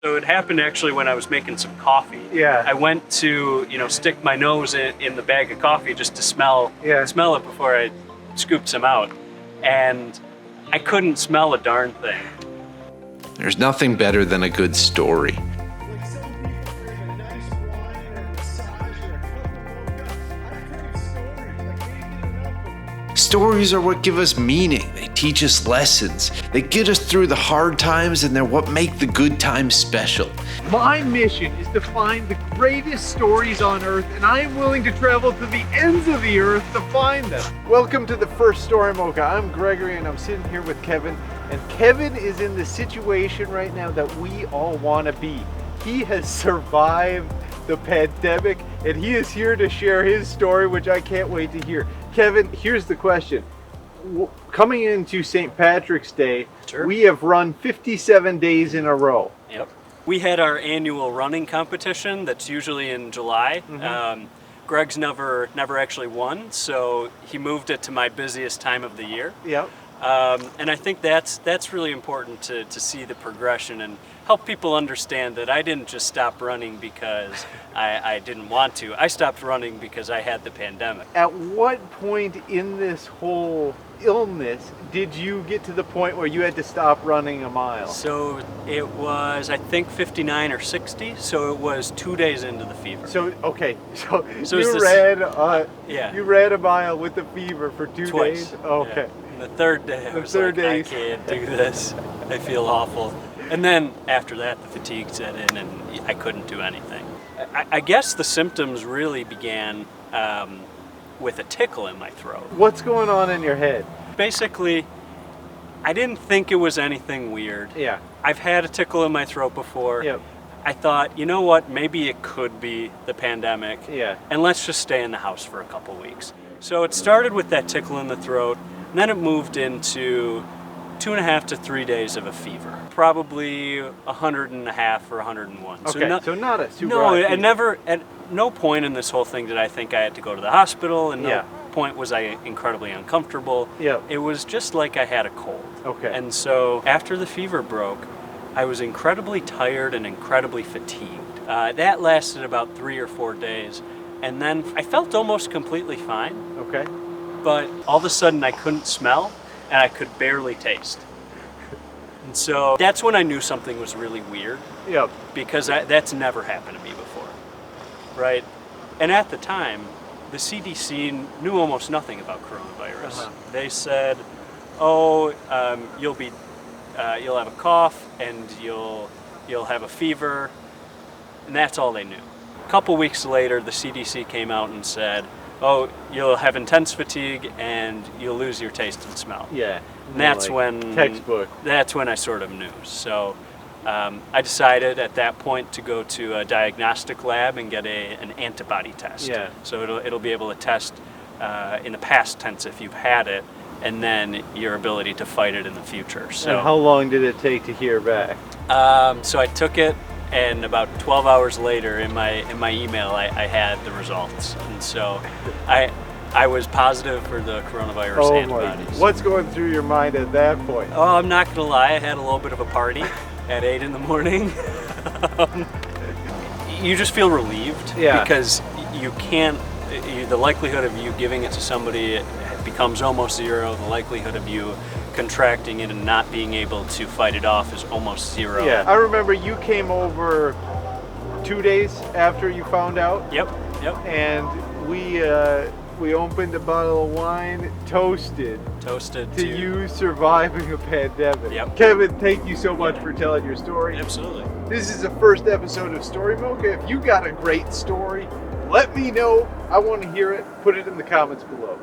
So it happened actually when I was making some coffee. Yeah. I went to, stick my nose in the bag of coffee just to smell it before I scooped some out. And I couldn't smell a darn thing. There's nothing better than a good story. Like some people drink a nice wine or a massage or a cup of mocha. I crave stories. I can't get enough of them. Stories are what give us meaning. They teach us lessons. They get us through the hard times, and they're what make the good times special. My mission is to find the greatest stories on Earth, and I am willing to travel to the ends of the Earth to find them. Welcome to the first StoryMocha. I'm Gregory, and I'm sitting here with Kevin. And Kevin is in the situation right now that we all want to be. He has survived the pandemic, and he is here to share his story, which I can't wait to hear. Kevin, here's the question. Coming into St. Patrick's Day, Sure. we have run 57 days in a row. Yep. We had our annual running competition that's usually in July. Greg's never actually won, so he moved it to my busiest time of the year. Yep. And I think that's really important to see the progression and help people understand that I didn't just stop running because I didn't want to. I stopped running because I had the pandemic. At what point in this whole illness did you get to the point where you had to stop running a mile? So it was, I think, 59 or 60, so it was 2 days into the fever. So okay, so it's you this- ran you ran a mile with the fever for 2 Twice. days? Okay. Yeah. The third day, I was third like, day. I can't do this. I feel awful. And then after that, the fatigue set in and I couldn't do anything. I guess the symptoms really began with a tickle in my throat. What's going on in your head? Basically, I didn't think it was anything weird. Yeah. I've had a tickle in my throat before. Yep. I thought, you know what, maybe it could be the pandemic. Yeah. And let's just stay in the house for a couple weeks. So it started with that tickle in the throat, and then it moved into 2.5 to 3 days of a fever. Probably 100.5 or 101. Okay, so not a super No, high I fever. never, at no point in this whole thing did I think I had to go to the hospital, and no Yeah. point was I incredibly uncomfortable. Yeah. It was just like I had a cold. Okay. And so after the fever broke, I was incredibly tired and incredibly fatigued. That lasted about 3 or 4 days, and then I felt almost completely fine, Okay. but all of a sudden I couldn't smell and I could barely taste. And so that's when I knew something was really weird, Yep. because that's never happened to me before, right? And at the time, the CDC knew almost nothing about coronavirus. Uh-huh. They said, "Oh, you'll have a cough and you'll have a fever," and that's all they knew. A couple weeks later, the CDC came out and said, "Oh, you'll have intense fatigue and you'll lose your taste and smell." Yeah. And that's Like when textbook. That's when I sort of knew. So I decided at that point to go to a diagnostic lab and get an antibody test. Yeah. So it'll be able to test in the past tense if you've had it, and then your ability to fight it in the future. So And how long did it take to hear back? so I took it, and about 12 hours later, in my email, I had the results, and so I was positive for the coronavirus antibodies. What's going through your mind at that point? Oh, I'm not gonna lie, I had a little bit of a party at 8 in the morning. You just feel relieved, Yeah. because you can't, the likelihood of you giving it to somebody becomes almost zero. The likelihood of you contracting it and not being able to fight it off is almost zero. Yeah. I remember you came over 2 days after you found out, Yep. and we opened a bottle of wine, toasted Toasted to you surviving a pandemic. Yep. Kevin, thank you so much for telling your story. Absolutely. This is the first episode of StoryMocha. If you got a great story, let me know. I want to hear it. Put it in the comments below.